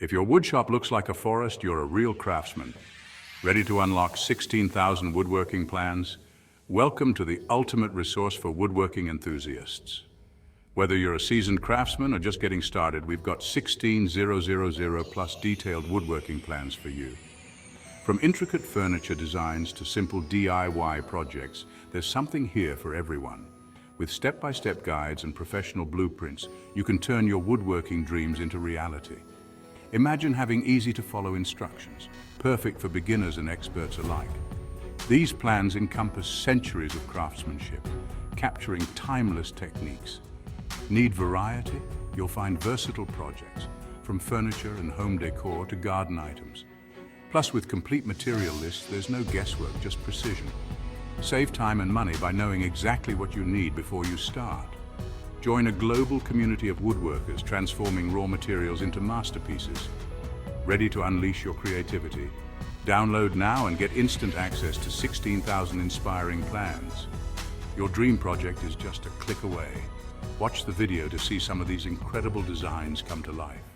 If your woodshop looks like a forest, you're a real craftsman. Ready to unlock 16,000 woodworking plans? Welcome to the ultimate resource for woodworking enthusiasts. Whether you're a seasoned craftsman or just getting started, we've got 16,000 plus detailed woodworking plans for you. From intricate furniture designs to simple DIY projects, there's something here for everyone. With step-by-step guides and professional blueprints, you can turn your woodworking dreams into reality. Imagine having easy-to-follow instructions, perfect for beginners and experts alike. These plans encompass centuries of craftsmanship, capturing timeless techniques. Need variety? You'll find versatile projects, from furniture and home decor to garden items. Plus, with complete material lists, there's no guesswork, just precision. Save time and money by knowing exactly what you need before you start. Join a global community of woodworkers transforming raw materials into masterpieces. Ready to unleash your creativity? Download now and get instant access to 16,000 inspiring plans. Your dream project is just a click away. Watch the video to see some of these incredible designs come to life.